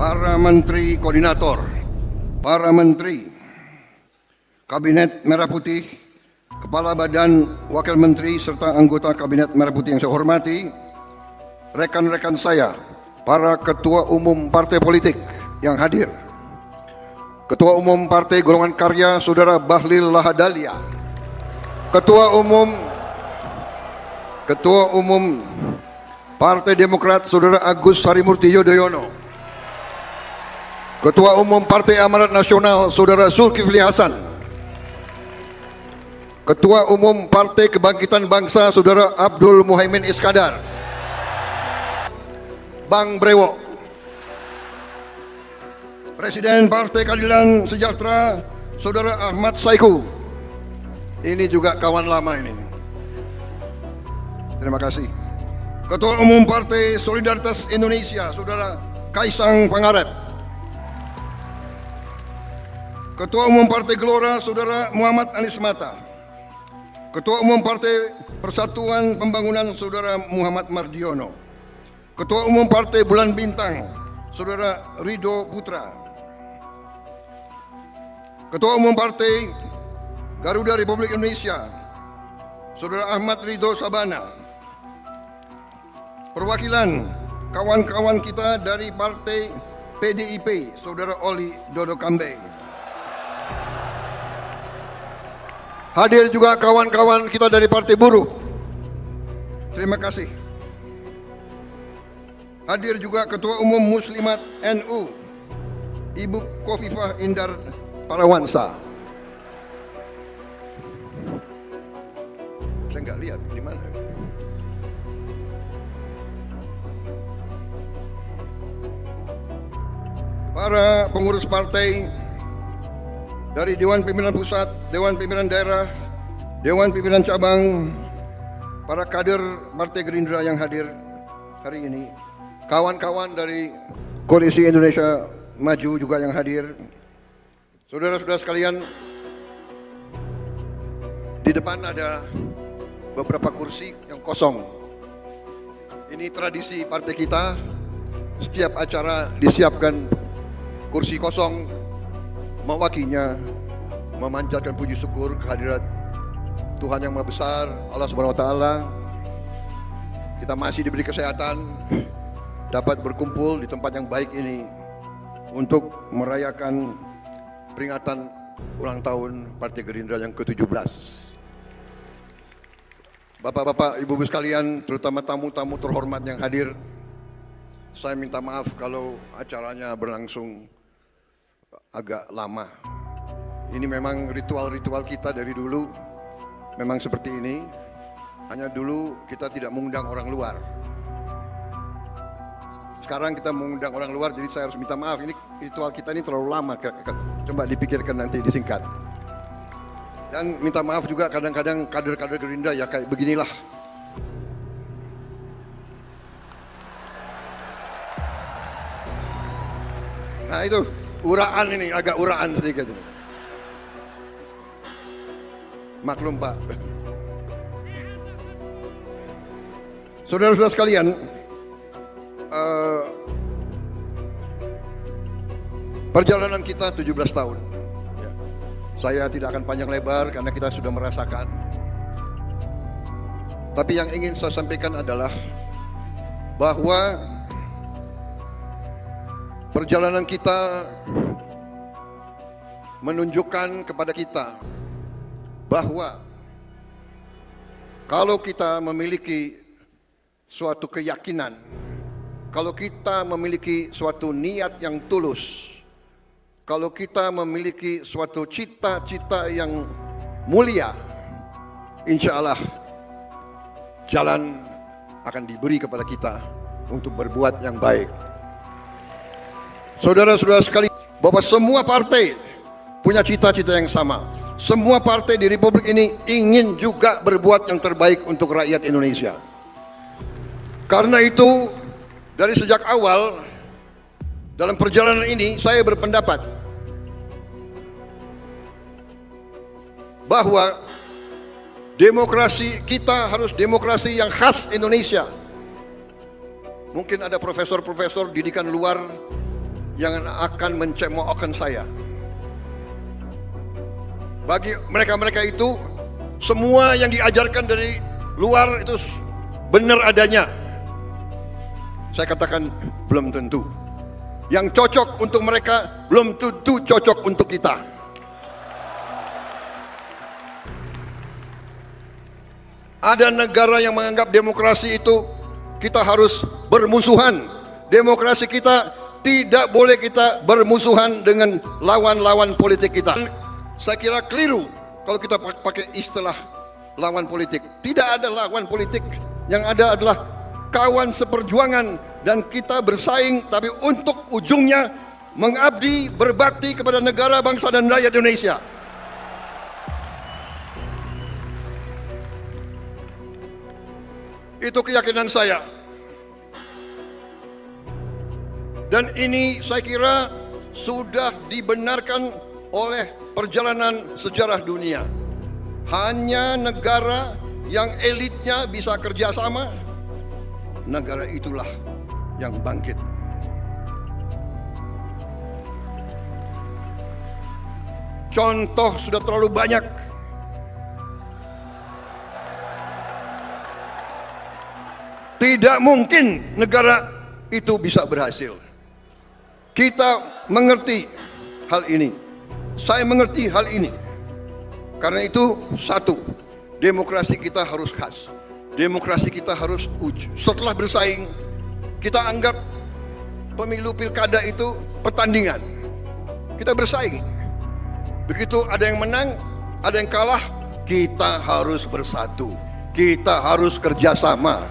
para menteri koordinator, para menteri, Kabinet Merah Putih, Kepala Badan Wakil Menteri serta anggota Kabinet Merah Putih yang saya hormati, rekan-rekan saya, para ketua umum partai politik yang hadir, Ketua Umum Partai Golongan Karya Saudara Bahlil Lahadalia, Ketua Umum Partai Demokrat Saudara Agus Harimurti Yudhoyono, Ketua Umum Partai Amanat Nasional Saudara Zulkifli Hasan, Ketua Umum Partai Kebangkitan Bangsa Saudara Abdul Muhaimin Iskandar, Bang Brewok, Presiden Partai Keadilan Sejahtera Saudara Ahmad Saiku. Ini juga kawan lama ini. Terima kasih. Ketua Umum Partai Solidaritas Indonesia Saudara Kaisang Pangarep, Ketua Umum Partai Gelora Saudara Muhammad Anies Mata, Ketua Umum Partai Persatuan Pembangunan Saudara Muhammad Mardiono, Ketua Umum Partai Bulan Bintang Saudara Ridho Putra, Ketua Umum Partai Garuda Republik Indonesia Saudara Ahmad Ridho Sabana, perwakilan kawan-kawan kita dari Partai PDIP Saudara Oli Dodo Kambe, hadir juga kawan-kawan kita dari Partai Buruh. Terima kasih. Hadir juga Ketua Umum Muslimat NU Ibu Khofifah Indar Parawansa. Saya nggak lihat di mana. Para pengurus partai dari Dewan Pimpinan Pusat, Dewan Pimpinan Daerah, Dewan Pimpinan Cabang, para kader Partai Gerindra yang hadir hari ini, kawan-kawan dari Koalisi Indonesia Maju juga yang hadir, saudara-saudara sekalian, di depan ada beberapa kursi yang kosong. Ini tradisi partai kita, setiap acara disiapkan kursi kosong, mewakilnya memanjatkan puji syukur kehadirat Tuhan yang Maha Besar, Allah Subhanahu wa taala. Kita masih diberi kesehatan, dapat berkumpul di tempat yang baik ini untuk merayakan peringatan ulang tahun Partai Gerindra yang ke-17. Bapak-bapak, ibu-ibu sekalian, terutama tamu-tamu terhormat yang hadir, saya minta maaf kalau acaranya berlangsung agak lama. Ini memang ritual-ritual kita dari dulu, memang seperti ini. Hanya dulu kita tidak mengundang orang luar. Sekarang kita mengundang orang luar, jadi saya harus minta maaf. Ini ritual kita ini terlalu lama. Coba dipikirkan nanti, disingkat. Dan minta maaf juga kadang-kadang kader-kader Gerindra ya kayak beginilah. Nah itu uraan ini, agak uraan sedikit. Maklum Pak. Saudara-saudara sekalian, perjalanan kita 17 tahun. Ya. Saya tidak akan panjang lebar karena kita sudah merasakan. Tapi yang ingin saya sampaikan adalah bahwa perjalanan kita menunjukkan kepada kita bahwa kalau kita memiliki suatu keyakinan, kalau kita memiliki suatu niat yang tulus, kalau kita memiliki suatu cita-cita yang mulia, insya Allah jalan akan diberi kepada kita untuk berbuat yang baik. Saudara-saudara sekalian, bahwa semua partai punya cita-cita yang sama. Semua partai di Republik ini ingin juga berbuat yang terbaik untuk rakyat Indonesia. Karena itu, dari sejak awal dalam perjalanan ini saya berpendapat bahwa demokrasi kita harus demokrasi yang khas Indonesia. Mungkin ada profesor-profesor didikan luar yang akan mencemoohkan saya. Bagi mereka-mereka itu, semua yang diajarkan dari luar itu benar adanya. Saya katakan belum tentu. Yang cocok untuk mereka belum tentu cocok untuk kita. Ada negara yang menganggap demokrasi itu kita harus bermusuhan. Demokrasi kita tidak boleh kita bermusuhan dengan lawan-lawan politik kita. Saya kira keliru kalau kita pakai istilah lawan politik. Tidak ada lawan politik, yang ada adalah kawan seperjuangan, dan kita bersaing tapi untuk ujungnya mengabdi, berbakti kepada negara, bangsa dan rakyat Indonesia. Itu keyakinan saya. Dan ini saya kira sudah dibenarkan oleh perjalanan sejarah dunia. Hanya negara yang elitnya bisa kerjasama, negara itulah yang bangkit. Contoh sudah terlalu banyak. Tidak mungkin negara itu bisa berhasil. Kita mengerti hal ini. Saya mengerti hal ini. Karena itu, satu, demokrasi kita harus khas. Demokrasi kita harus setelah bersaing, kita anggap pemilu pilkada itu pertandingan. Kita bersaing. Begitu ada yang menang, ada yang kalah, kita harus bersatu. Kita harus kerjasama.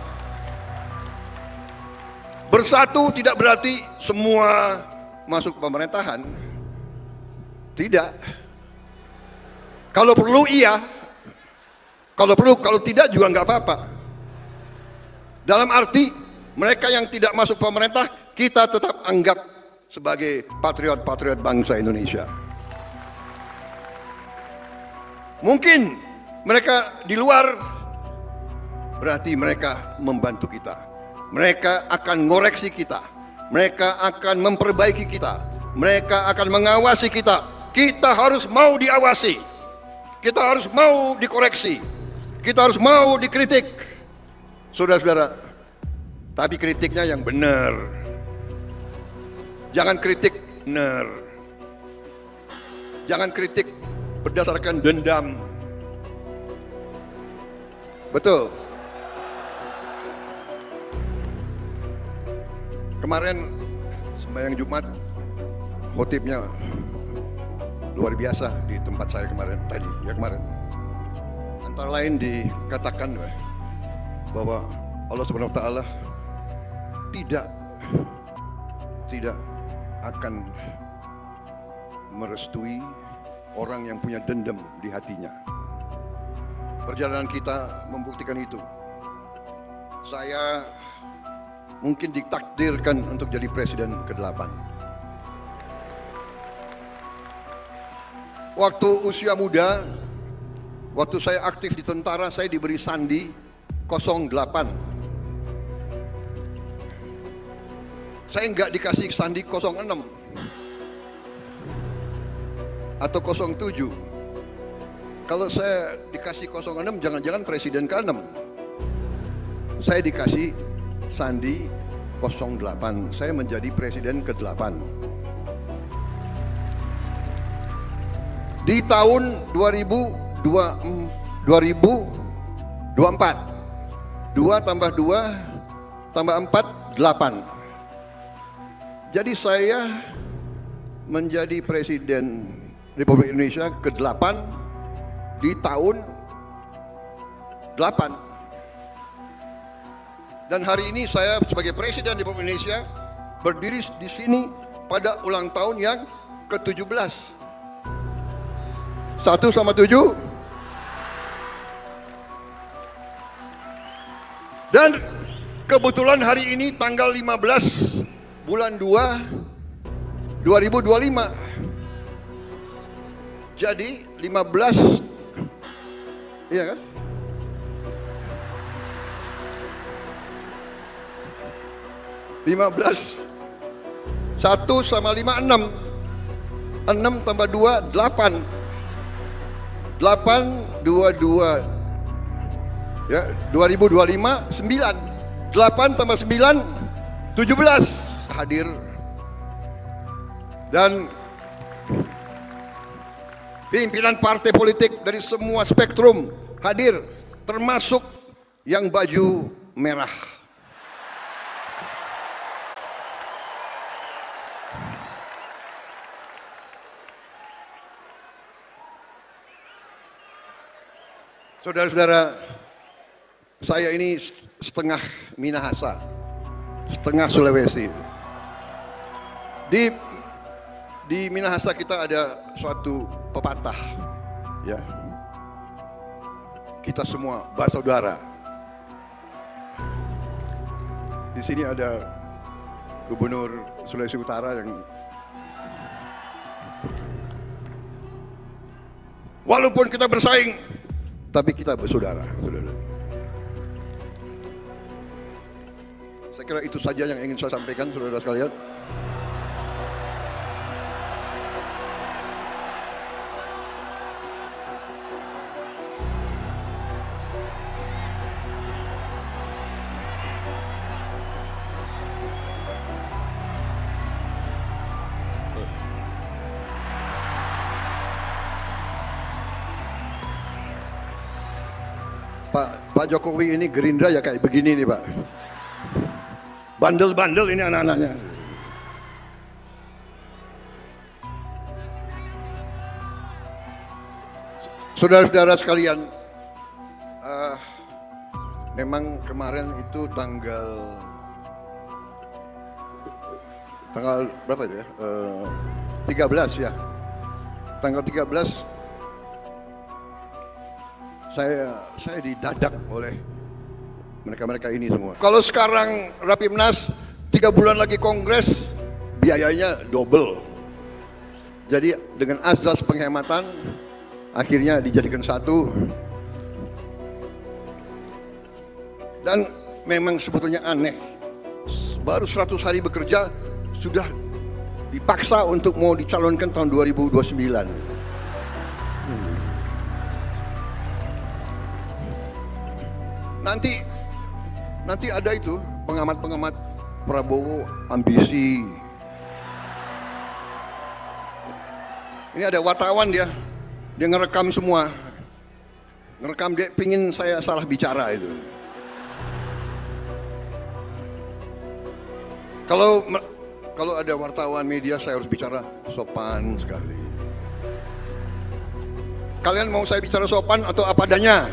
Bersatu tidak berarti semua masuk pemerintahan. Tidak. Kalau perlu iya. Kalau perlu, kalau tidak juga nggak apa-apa. Dalam arti mereka yang tidak masuk pemerintah, kita tetap anggap sebagai patriot-patriot bangsa Indonesia. Mungkin mereka di luar, berarti mereka membantu kita. Mereka akan ngoreksi kita. Mereka akan memperbaiki kita. Mereka akan mengawasi kita. Kita harus mau diawasi. Kita harus mau dikoreksi. Kita harus mau dikritik. Saudara-saudara, tapi kritiknya yang benar. Jangan kritik benar. Jangan kritik berdasarkan dendam. Betul. Kemarin sembahyang Jumat, khotibnya luar biasa di tempat saya kemarin. Antara lain dikatakan bahwa Allah Subhanahu wa taala tidak akan merestui orang yang punya dendam di hatinya. Perjalanan kita membuktikan itu. Saya mungkin ditakdirkan untuk jadi presiden ke-8. Waktu usia muda, waktu saya aktif di tentara, saya diberi sandi 08. Saya nggak dikasih sandi 06 atau 07. Kalau saya dikasih 06, jangan-jangan presiden ke-6. Saya dikasih sandi 08, saya menjadi presiden ke-8. Di tahun 2024, 2 tambah 2 tambah 4, 8. Jadi saya menjadi presiden Republik Indonesia ke-8 di tahun 8. Dan hari ini saya sebagai Presiden Republik Indonesia berdiri di sini pada ulang tahun yang ke-17. 1 sama 7. Dan kebetulan hari ini tanggal 15 bulan 2 2025. Jadi 15, iya kan? 15 1 sama 5, 6. 6 tambah 2, 8. 8, 22. Ya, 2025, 9. 8 tambah 9, 17. Hadir. Dan pimpinan partai politik dari semua spektrum hadir, termasuk yang baju merah. Saudara-saudara, saya ini setengah Minahasa, setengah Sulawesi. Di Minahasa kita ada suatu pepatah, ya. Kita semua bersaudara. Di sini ada Gubernur Sulawesi Utara yang walaupun kita bersaing, tapi kita bersaudara, saudara. Saya kira itu saja yang ingin saya sampaikan, saudara sekalian. Pak Jokowi ini Gerindra ya kayak begini nih, Pak. Bandel-bandel ini anak-anaknya. Saudara-saudara sekalian, memang kemarin itu tanggal berapa itu ya? 13 ya. Tanggal 13 saya didadak oleh mereka-mereka ini semua. Kalau sekarang Rapimnas 3 bulan lagi kongres, biayanya double. Jadi dengan azas penghematan akhirnya dijadikan satu. Dan memang sebetulnya aneh, baru 100 hari bekerja sudah dipaksa untuk mau dicalonkan tahun 2029. Nanti ada itu pengamat-pengamat Prabowo ambisi. Ini ada wartawan dia ngerekam semua, ngerekam, dia pingin saya salah bicara itu. Kalau ada wartawan media saya harus bicara sopan sekali. Kalian mau saya bicara sopan atau apa adanya?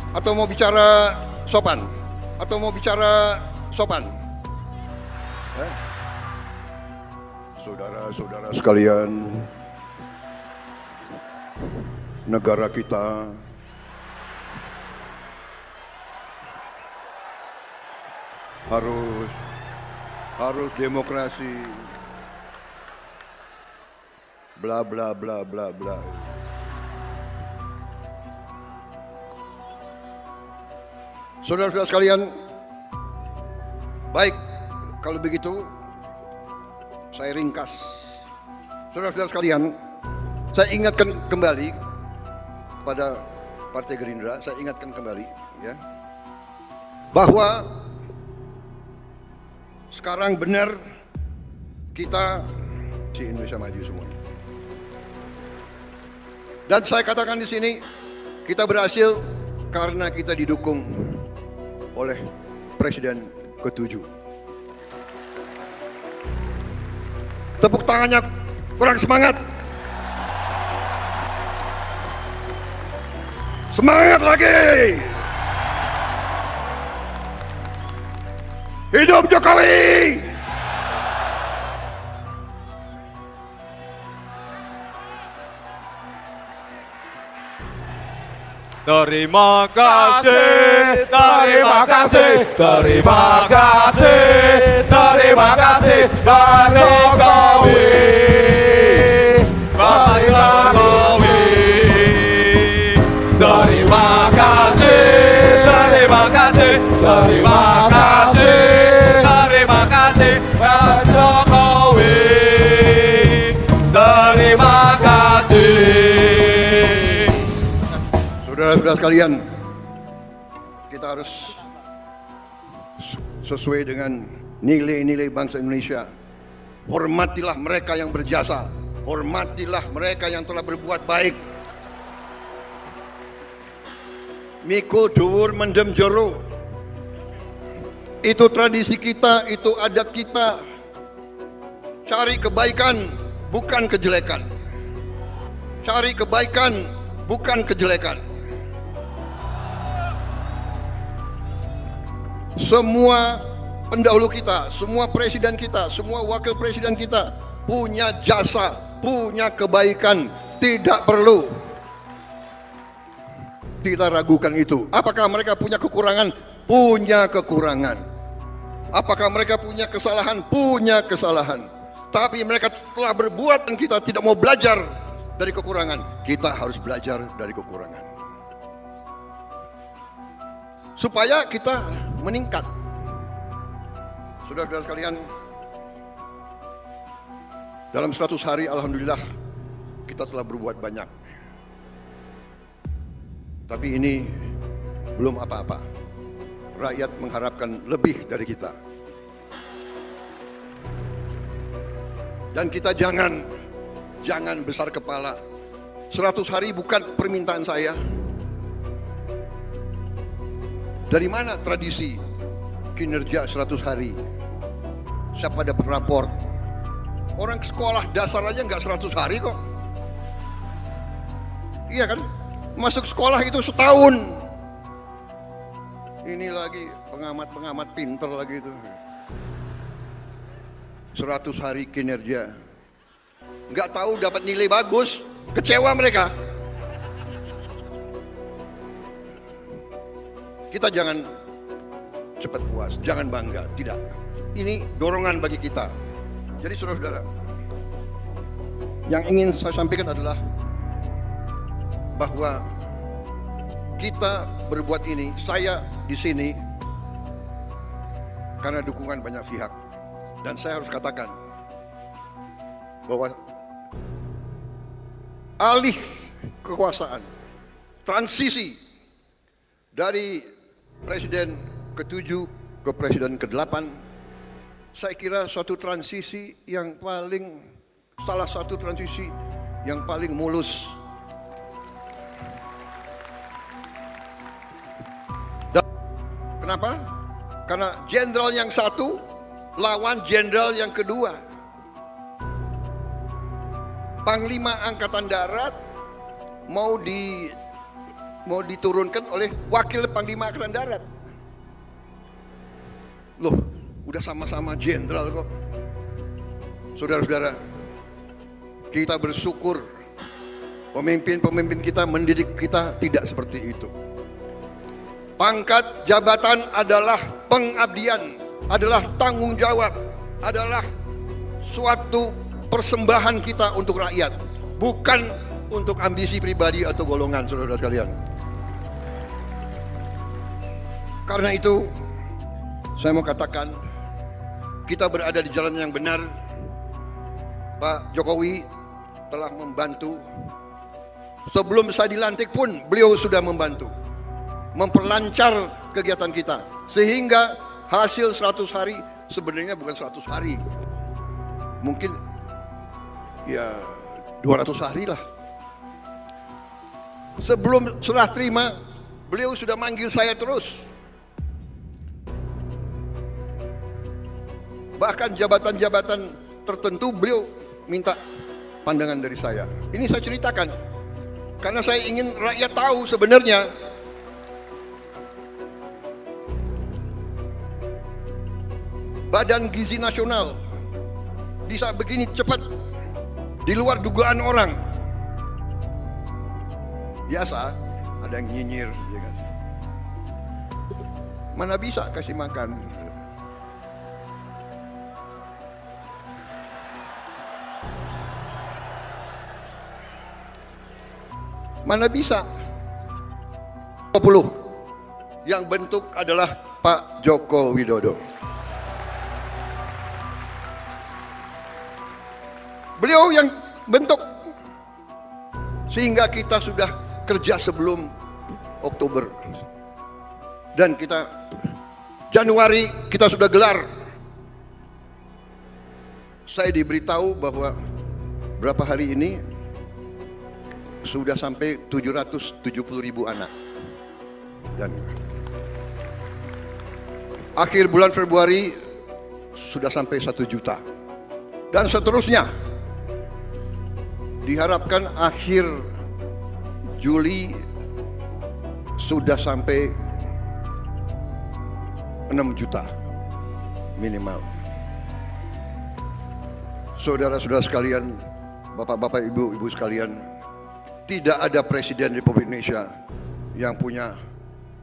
Atau mau bicara sopan? Atau mau bicara sopan? Saudara-saudara sekalian, negara kita harus demokrasi, bla bla bla bla bla. Saudara-saudara sekalian, baik, kalau begitu saya ringkas. Saudara-saudara sekalian, saya ingatkan kembali kepada Partai Gerindra, saya ingatkan kembali ya, bahwa sekarang benar kita si Indonesia Maju semua. Dan saya katakan di sini, kita berhasil karena kita didukung oleh Presiden ke-7. Tepuk tangannya kurang semangat. Semangat lagi. Hidup Jokowi. Terima kasih, terima kasih, terima kasih, terima kasih, Pak Jokowi, Pak Jokowi. Terima kasih, terima kasih, terima kasih. sekalian, kita harus sesuai dengan nilai-nilai bangsa Indonesia. Hormatilah mereka yang berjasa, hormatilah mereka yang telah berbuat baik. Mikul dhuwur mendem jero. Itu tradisi kita, itu adat kita. Cari kebaikan, bukan kejelekan. Cari kebaikan, bukan kejelekan. Semua pendahulu kita, semua presiden kita, semua wakil presiden kita punya jasa, punya kebaikan. Tidak perlu kita ragukan itu. Apakah mereka punya kekurangan? Punya kekurangan. Apakah mereka punya kesalahan? Punya kesalahan. Tapi mereka telah berbuat dan kita tidak mau belajar dari kekurangan. Kita harus belajar dari kekurangan, supaya kita meningkat. Saudara-saudara sekalian, dalam 100 hari alhamdulillah kita telah berbuat banyak. Tapi ini belum apa-apa. Rakyat mengharapkan lebih dari kita. Dan kita jangan besar kepala. 100 hari bukan permintaan saya. Dari mana tradisi kinerja 100 hari? Siapa dapat raport? Orang sekolah dasar aja nggak 100 hari kok. Iya kan? Masuk sekolah itu setahun. Ini lagi pengamat-pengamat pinter lagi itu. 100 hari kinerja. Nggak tahu dapat nilai bagus, kecewa mereka. Kita jangan cepat puas, jangan bangga, tidak. Ini dorongan bagi kita. Jadi saudara-saudara, yang ingin saya sampaikan adalah bahwa kita berbuat ini, saya di sini karena dukungan banyak pihak. Dan saya harus katakan bahwa alih kekuasaan, transisi dari presiden ke-7 ke presiden ke-8, saya kira suatu transisi yang salah satu transisi yang paling mulus. Dan kenapa? Karena jenderal yang satu lawan jenderal yang kedua. Panglima Angkatan Darat mau diturunkan oleh wakil Panglima Angkatan Darat. Loh, udah sama-sama jenderal kok. Saudara-saudara, kita bersyukur pemimpin-pemimpin kita mendidik kita tidak seperti itu. Pangkat jabatan adalah pengabdian, adalah tanggung jawab, adalah suatu persembahan kita untuk rakyat, bukan untuk ambisi pribadi atau golongan, saudara sekalian. Karena itu, saya mau katakan, kita berada di jalan yang benar. Pak Jokowi telah membantu. Sebelum saya dilantik pun, beliau sudah membantu memperlancar kegiatan kita, sehingga hasil 100 hari sebenarnya bukan 100 hari, mungkin ya 200 hari lah. Sebelum serah terima, beliau sudah manggil saya terus. Bahkan jabatan-jabatan tertentu beliau minta pandangan dari saya. Ini saya ceritakan karena saya ingin rakyat tahu sebenarnya Badan Gizi Nasional bisa begini cepat, di luar dugaan orang. Biasa ada yang nyinyir, ya kan? Mana bisa kasih makan? Mana bisa? 20 yang bentuk adalah Pak Joko Widodo. Beliau yang bentuk, sehingga kita sudah kerja sebelum Oktober. Dan kita Januari kita sudah gelar. Saya diberitahu bahwa berapa hari ini sudah sampai 770.000 anak. Dan akhir bulan Februari sudah sampai 1 juta. Dan seterusnya. Diharapkan akhir Juli sudah sampai 6 juta minimal. Saudara-saudara sekalian, bapak-bapak, ibu-ibu sekalian, tidak ada presiden Republik Indonesia yang punya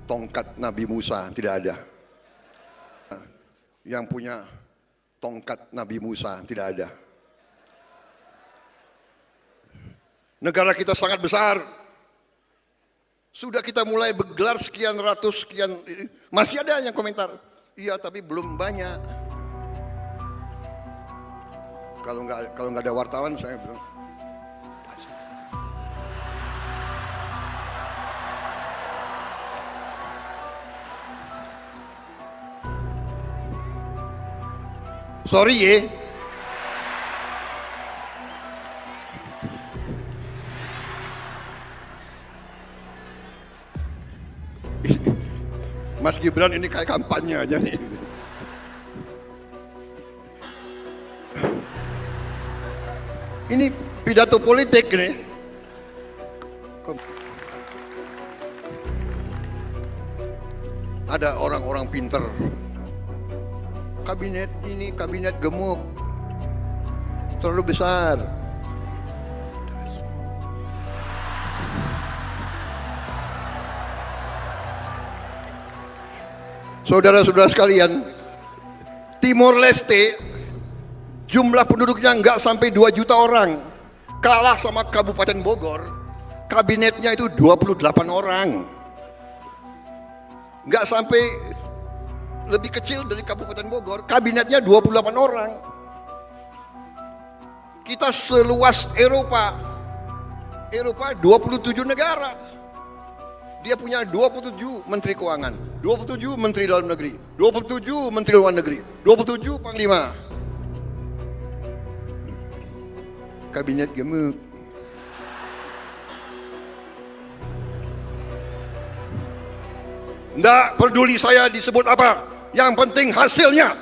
tongkat Nabi Musa, tidak ada. Yang punya tongkat Nabi Musa, tidak ada. Negara kita sangat besar. Sudah kita mulai bergelar sekian ratus, sekian, masih ada yang komentar, iya tapi belum banyak. Kalau nggak ada wartawan, saya bilang, sorry ya. Mas Gibran ini kayak kampanye aja nih. Ini pidato politik nih. Ada orang-orang pinter. Kabinet ini kabinet gemuk. Terlalu besar. Saudara-saudara sekalian, Timor Leste jumlah penduduknya nggak sampai 2 juta orang, kalah sama Kabupaten Bogor, kabinetnya itu 28 orang, nggak sampai, lebih kecil dari Kabupaten Bogor, kabinetnya 28 orang. Kita seluas Eropa 27 negara. Dia punya 27 menteri keuangan, 27 menteri dalam negeri, 27 menteri luar negeri, 27 panglima. Kabinet gemuk. Nggak peduli saya disebut apa, yang penting hasilnya.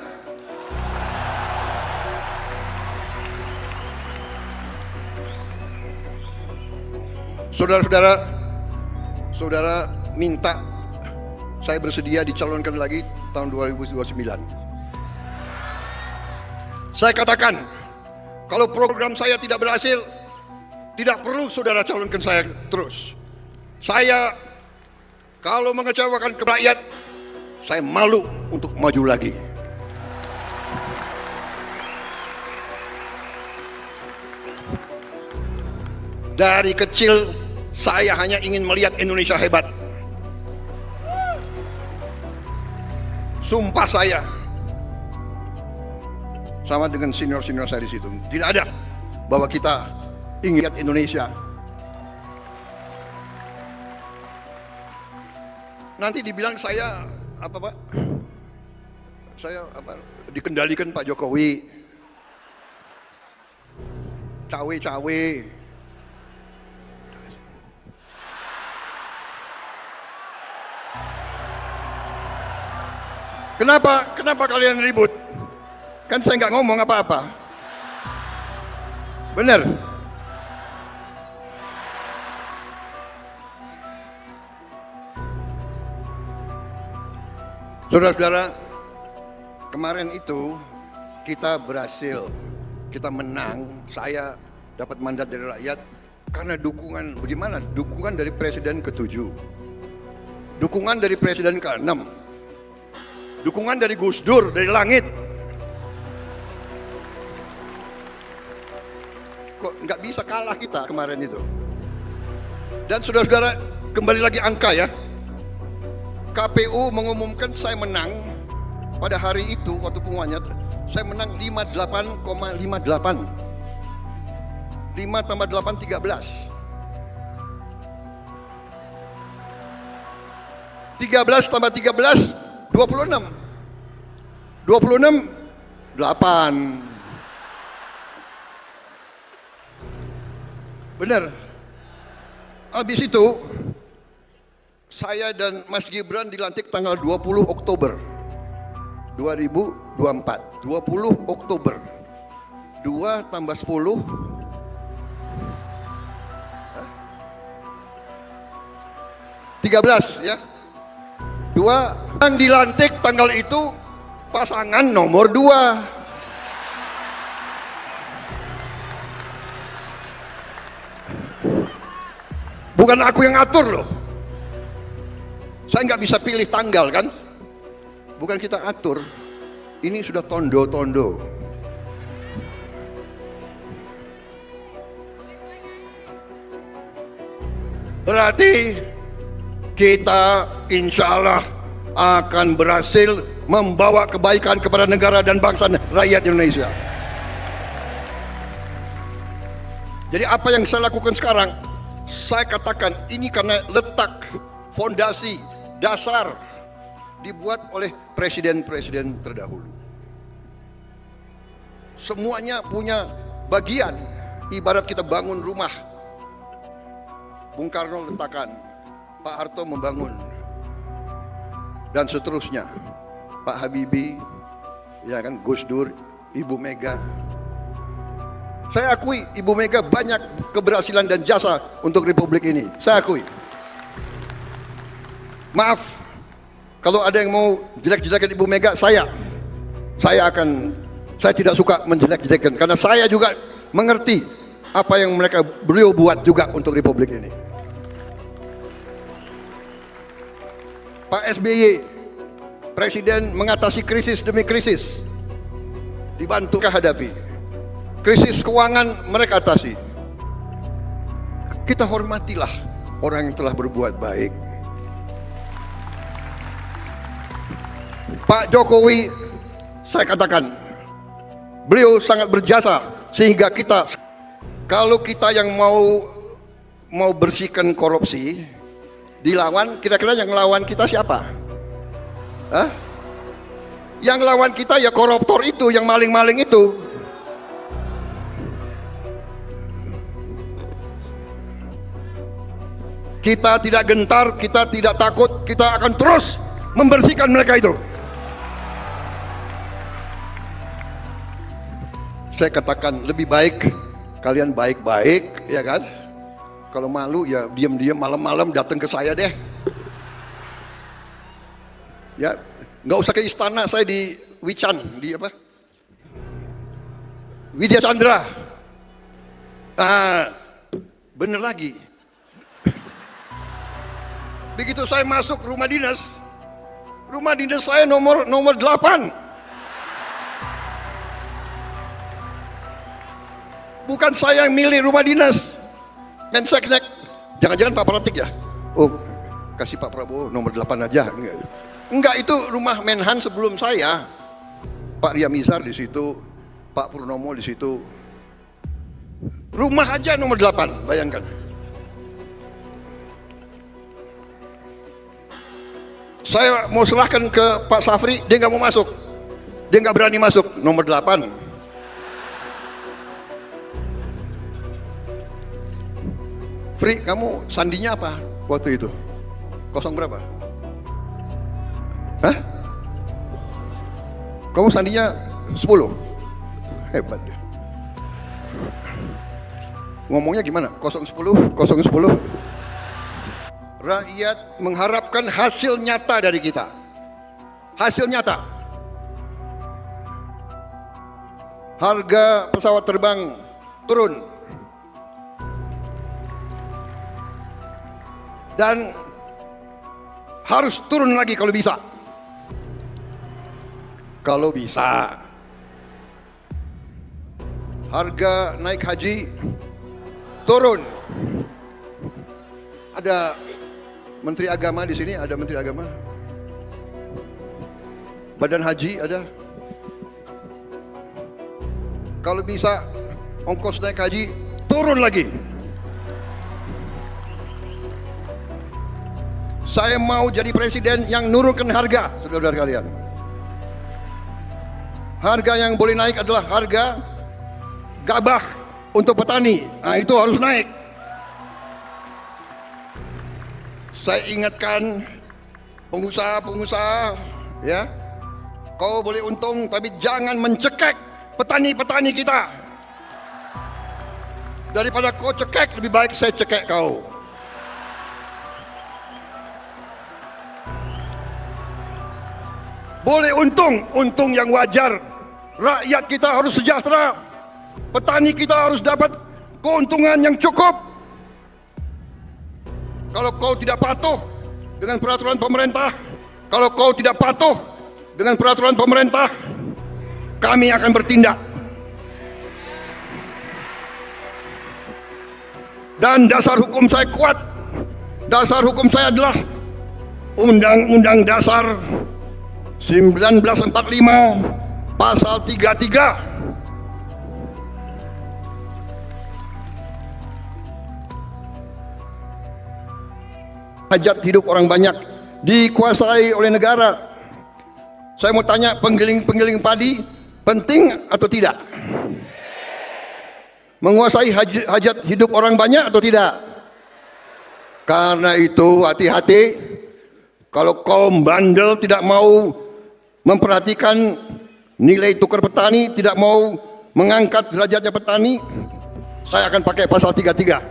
Saudara-saudara, saudara minta saya bersedia dicalonkan lagi tahun 2029. Saya katakan, kalau program saya tidak berhasil, tidak perlu saudara calonkan saya terus. Saya kalau mengecewakan ke rakyat, saya malu untuk maju lagi. Dari kecil saya hanya ingin melihat Indonesia hebat. Sumpah saya, sama dengan senior-senior saya di situ, tidak ada bahwa kita ingin lihat Indonesia. Nanti dibilang saya apa Pak? Saya apa? Dikendalikan Pak Jokowi, cawe-cawe. Kenapa kalian ribut? Kan saya nggak ngomong apa-apa. Benar. Saudara-saudara, kemarin itu kita berhasil, kita menang, saya dapat mandat dari rakyat karena dukungan, bagaimana? Dukungan dari Presiden ke-7, dukungan dari Presiden ke-6, dukungan dari Gus Dur, dari langit. Kok nggak bisa kalah kita kemarin itu. Dan saudara-saudara, kembali lagi angka ya. KPU mengumumkan saya menang pada hari itu, waktu pengumumannya, saya menang 58,58. 5 tambah 8, 13. 13 tambah 13, 26. 26, 8. Benar. Habis itu, saya dan Mas Gibran dilantik tanggal 20 Oktober 2024. 20 Oktober. 2 tambah 10. 13 ya. 2 yang dilantik tanggal itu pasangan nomor 2. Bukan aku yang atur loh. Saya nggak bisa pilih tanggal kan. Bukan kita atur. Ini sudah tondo-tondo. Berarti kita insya Allah akan berhasil membawa kebaikan kepada negara dan bangsa rakyat Indonesia. Jadi apa yang saya lakukan sekarang, saya katakan ini karena letak fondasi dasar dibuat oleh presiden-presiden terdahulu. Semuanya punya bagian, ibarat kita bangun rumah. Bung Karno letakkan, Pak Harto membangun, dan seterusnya. Pak Habibie, ya kan, Gus Dur, Ibu Mega. Saya akui Ibu Mega banyak keberhasilan dan jasa untuk Republik ini. Saya akui. Maaf, kalau ada yang mau jelek-jelekan Ibu Mega, saya tidak suka menjelek-jelekan, karena saya juga mengerti apa yang beliau buat juga untuk Republik ini. Pak SBY, Presiden mengatasi krisis demi krisis, dibantu hadapi. Krisis keuangan mereka atasi. Kita hormatilah orang yang telah berbuat baik. Pak Jokowi, saya katakan, beliau sangat berjasa sehingga kita, kalau kita yang mau bersihkan korupsi, dilawan, kira-kira yang lawan kita siapa? Hah? Yang lawan kita ya koruptor itu, yang maling-maling itu. Kita tidak gentar, kita tidak takut, kita akan terus membersihkan mereka itu. Saya katakan lebih baik kalian baik-baik, ya kan? Kalau malu ya diam-diam malam-malam datang ke saya deh. Ya, nggak usah ke istana, saya di Wican, di apa? Widya Chandra. Ah, bener lagi. Begitu saya masuk rumah dinas saya nomor 8. Bukan saya yang milih rumah dinas. Menseknek, jangan-jangan Pak Pratik ya? Oh, kasih Pak Prabowo nomor 8 aja. Enggak, itu rumah Menhan sebelum saya. Pak Riamizar di situ, Pak Purnomo di situ. Rumah aja nomor 8, bayangkan. Saya mau serahkan ke Pak Safri, dia nggak mau masuk. Dia nggak berani masuk, nomor 8. Fri, kamu sandinya apa waktu itu? 0 berapa? Hah? Kamu sandinya 10? Hebat deh. Ngomongnya gimana? 010, 010. Rakyat mengharapkan hasil nyata dari kita. Hasil nyata. Harga pesawat terbang turun. Dan harus turun lagi kalau bisa. Kalau bisa. Harga naik haji turun. Ada Menteri Agama di sini, ada Menteri Agama. Badan Haji ada. Kalau bisa ongkos naik haji turun lagi. Saya mau jadi presiden yang nurunkan harga, saudara-saudara sekalian. Harga yang boleh naik adalah harga gabah untuk petani. Nah, itu harus naik. Saya ingatkan pengusaha-pengusaha, ya, kau boleh untung tapi jangan mencekek petani-petani kita. Daripada kau cekek, lebih baik saya cekek kau. Boleh untung yang wajar. Rakyat kita harus sejahtera. Petani kita harus dapat keuntungan yang cukup. Kalau kau tidak patuh dengan peraturan pemerintah, kami akan bertindak. Dan dasar hukum saya kuat. Dasar hukum saya adalah Undang-Undang Dasar 1945 pasal 33. Hajat hidup orang banyak dikuasai oleh negara. Saya mau tanya, penggiling padi penting atau tidak? Menguasai hajat hidup orang banyak atau tidak? Karena itu hati-hati. Kalau kaum bandel tidak mau memperhatikan nilai tukar petani, tidak mau mengangkat derajatnya petani, saya akan pakai pasal 33.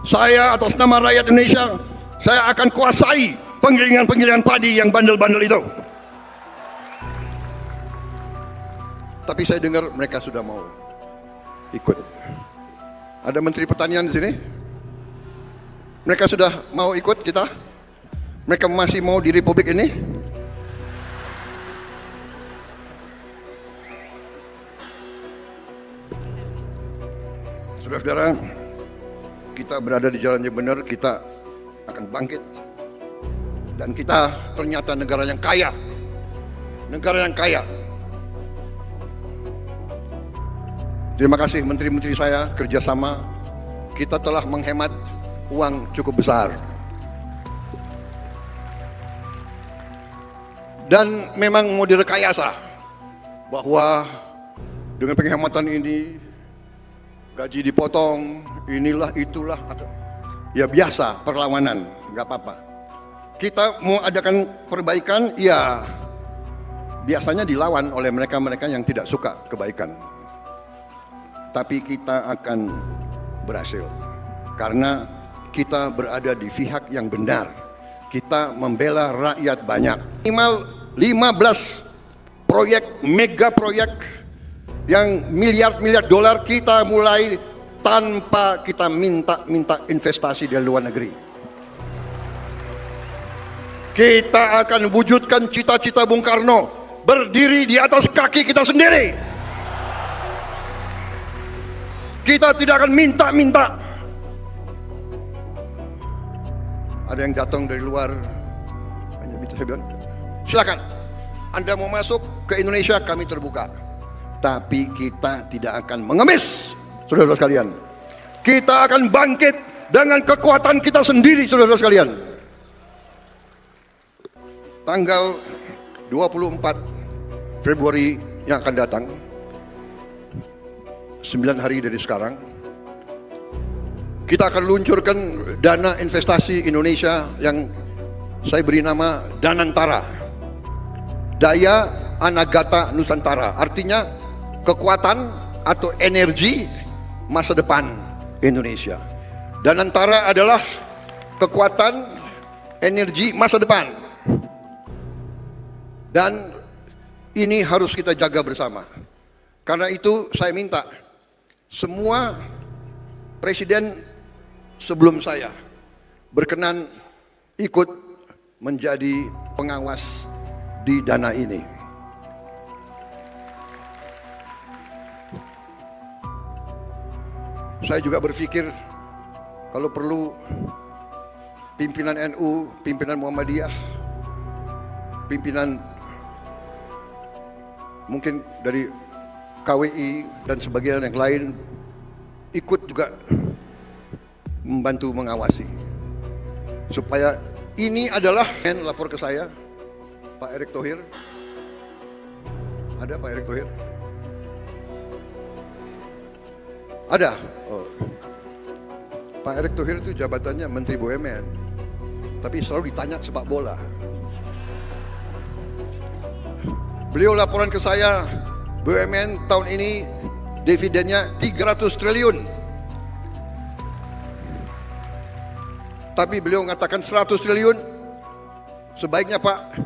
Saya atas nama rakyat Indonesia, saya akan kuasai penggilingan padi yang bandel-bandel itu. Tapi saya dengar mereka sudah mau ikut. Ada Menteri Pertanian di sini. Mereka sudah mau ikut kita. Mereka masih mau di Republik ini. Saudara-saudara, kita berada di jalan yang benar, kita akan bangkit. Dan kita ternyata negara yang kaya. Negara yang kaya. Terima kasih menteri-menteri saya, kerjasama. Kita telah menghemat uang cukup besar. Dan memang mau direkayasa bahwa dengan penghematan ini gaji dipotong, inilah itulah, ya biasa perlawanan, nggak apa-apa. Kita mau adakan perbaikan, ya biasanya dilawan oleh mereka-mereka yang tidak suka kebaikan. Tapi kita akan berhasil karena kita berada di pihak yang benar. Kita membela rakyat banyak. Minimal 15 proyek, mega proyek yang miliar-miliar dolar kita mulai tanpa kita minta investasi dari luar negeri. Kita akan wujudkan cita-cita Bung Karno, berdiri di atas kaki kita sendiri. Kita tidak akan minta-minta. Ada yang datang dari luar, hanya bisa saya bilang, silakan, Anda mau masuk ke Indonesia, kami terbuka. Tapi kita tidak akan mengemis, saudara-saudara sekalian. Kita akan bangkit dengan kekuatan kita sendiri, saudara-saudara sekalian. Tanggal 24 Februari yang akan datang, 9 hari dari sekarang, kita akan luncurkan dana investasi Indonesia yang saya beri nama Danantara, Daya Anagata Nusantara. Artinya kekuatan atau energi masa depan Indonesia. Danantara adalah kekuatan energi masa depan. Dan ini harus kita jaga bersama. Karena itu saya minta semua presiden sebelum saya berkenan ikut menjadi pengawas di dana ini. Saya juga berpikir kalau perlu pimpinan NU, pimpinan Muhammadiyah, pimpinan mungkin dari KWI dan sebagian yang lain ikut juga membantu mengawasi. Supaya ini adalah, lapor ke saya, Pak Erick Thohir. Ada Pak Erick Thohir? Ada. Oh. Pak Erick Thohir itu jabatannya Menteri BUMN, tapi selalu ditanya sepak bola. Beliau laporan ke saya, BUMN tahun ini dividennya 300 triliun. Tapi beliau mengatakan 100 triliun sebaiknya Pak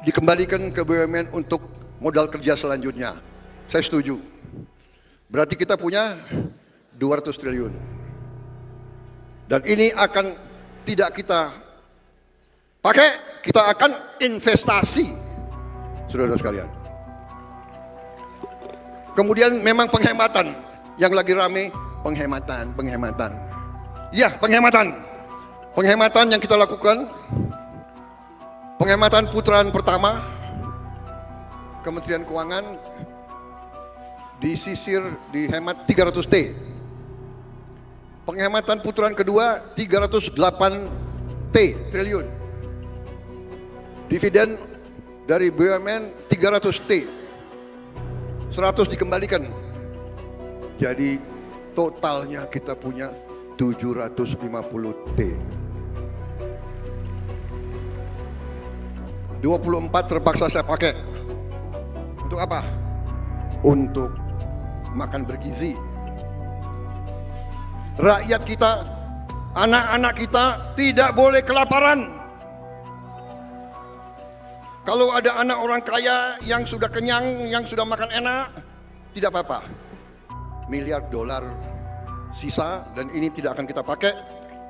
dikembalikan ke BUMN untuk modal kerja selanjutnya. Saya setuju. Berarti kita punya 200 triliun. Dan ini akan tidak kita pakai, kita akan investasi, saudara-saudara sekalian. Kemudian memang penghematan, yang lagi rame penghematan. Ya, penghematan yang kita lakukan, penghematan putaran pertama, Kementerian Keuangan disisir dihemat 300T. Penghematan putaran kedua 308 triliun. Dividen dari BUMN 300T. 100 dikembalikan. Jadi totalnya kita punya 750T. 24 terpaksa saya pakai. Untuk apa? Untuk makan bergizi. Rakyat kita, anak-anak kita tidak boleh kelaparan. Kalau ada anak orang kaya yang sudah kenyang, yang sudah makan enak, tidak apa-apa. Miliar dolar sisa, dan ini tidak akan kita pakai.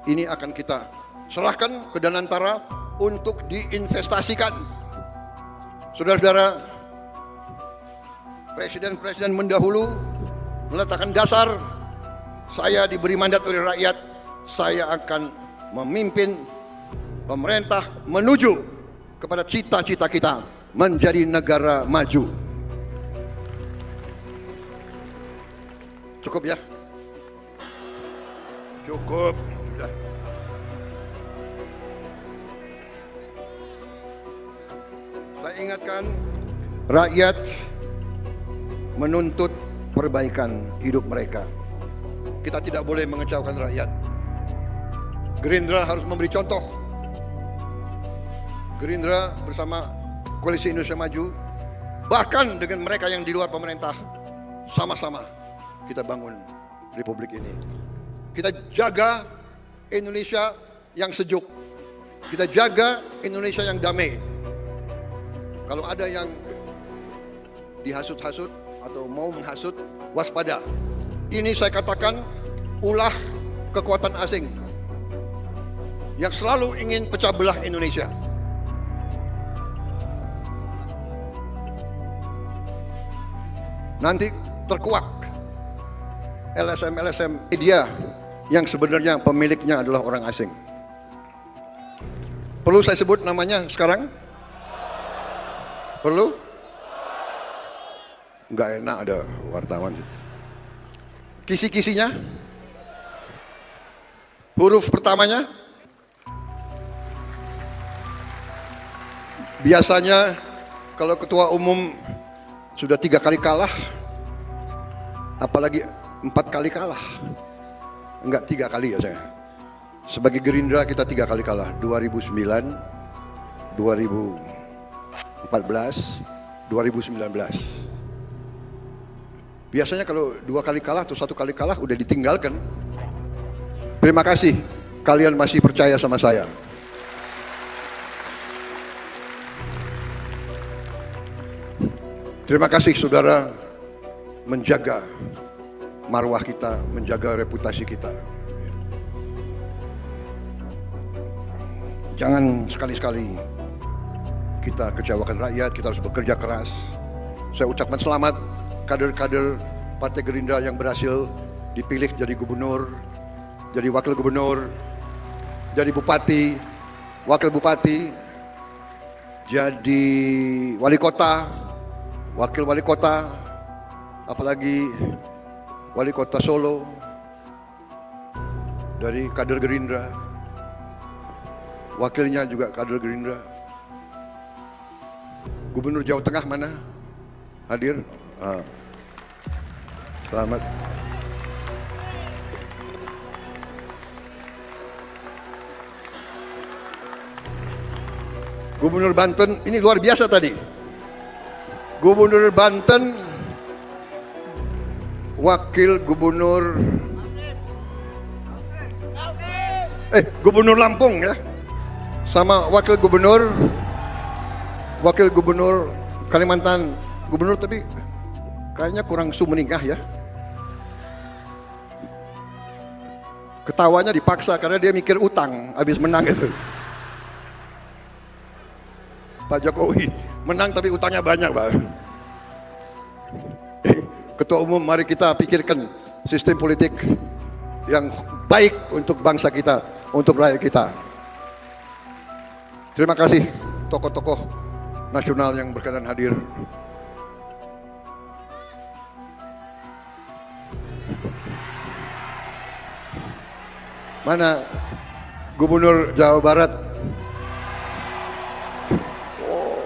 Ini akan kita serahkan ke Danantara untuk diinvestasikan. Saudara-saudara, presiden-presiden mendahulu meletakkan dasar, saya diberi mandat oleh rakyat, saya akan memimpin pemerintah menuju kepada cita-cita kita menjadi negara maju. Cukup ya? Cukup, sudah. Saya ingatkan, rakyat menuntut perbaikan hidup mereka. Kita tidak boleh mengecewakan rakyat. Gerindra harus memberi contoh. Gerindra bersama Koalisi Indonesia Maju, bahkan dengan mereka yang di luar pemerintah, sama-sama kita bangun Republik ini. Kita jaga Indonesia yang sejuk. Kita jaga Indonesia yang damai. Kalau ada yang dihasut-hasut atau mau menghasut, waspada. Ini saya katakan ulah kekuatan asing yang selalu ingin pecah belah Indonesia. Nanti terkuak LSM media yang sebenarnya pemiliknya adalah orang asing. Perlu saya sebut namanya sekarang? Perlu? Nggak enak ada wartawan. Kisi-kisinya? Huruf pertamanya? Biasanya kalau ketua umum sudah 3 kali kalah, apalagi 4 kali kalah. Enggak, 3 kali ya saya. Sebagai Gerindra kita 3 kali kalah. 2009, 2014, 2019. Biasanya kalau 2 kali kalah atau 1 kali kalah udah ditinggalkan. Terima kasih kalian masih percaya sama saya. Terima kasih saudara menjaga marwah kita, menjaga reputasi kita. Jangan sekali-sekali kita kecewakan rakyat, kita harus bekerja keras. Saya ucapkan selamat kader-kader Partai Gerindra yang berhasil dipilih jadi gubernur, jadi wakil gubernur, jadi bupati, wakil bupati, jadi wali kota, wakil wali kota, apalagi wali kota Solo. dari kader Gerindra, wakilnya juga kader Gerindra. Gubernur Jawa Tengah mana? Hadir? Selamat. Gubernur Banten, ini luar biasa tadi. Gubernur Banten, wakil gubernur, Gubernur Lampung ya, sama wakil gubernur Kalimantan, gubernur tapi kayaknya kurang sumeningah ya. Ketawanya dipaksa karena dia mikir utang habis menang itu. Pak Jokowi menang tapi utangnya banyak, Pak. Ketua Umum, mari kita pikirkan sistem politik yang baik untuk bangsa kita, untuk rakyat kita. Terima kasih tokoh-tokoh nasional yang berkenan hadir. Mana Gubernur Jawa Barat? Oh,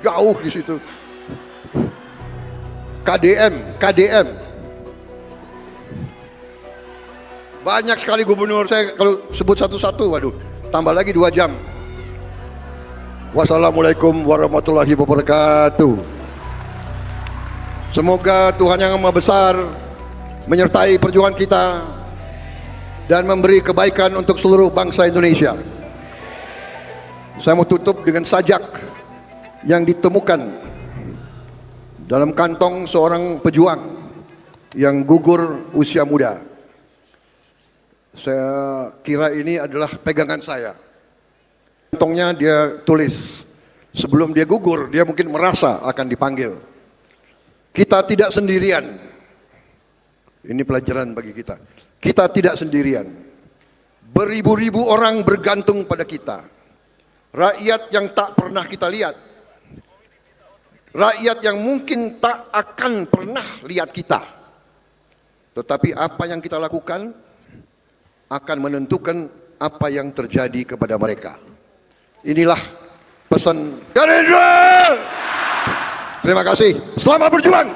jauh di situ. KDM. Banyak sekali gubernur, saya kalau sebut satu-satu, waduh, tambah lagi 2 jam. Wassalamualaikum warahmatullahi wabarakatuh. Semoga Tuhan Yang Maha Besar menyertai perjuangan kita dan memberi kebaikan untuk seluruh bangsa Indonesia. Saya mau tutup dengan sajak yang ditemukan dalam kantong seorang pejuang yang gugur usia muda. Saya kira ini adalah pegangan saya. Kantongnya dia tulis, sebelum dia gugur, dia mungkin merasa akan dipanggil. Kita tidak sendirian. Ini pelajaran bagi kita. Kita tidak sendirian. Beribu-ribu orang bergantung pada kita. Rakyat yang tak pernah kita lihat. Rakyat yang mungkin tak akan pernah lihat kita. Tetapi apa yang kita lakukan akan menentukan apa yang terjadi kepada mereka. Inilah pesan Gerindra. Terima kasih. Selamat berjuang.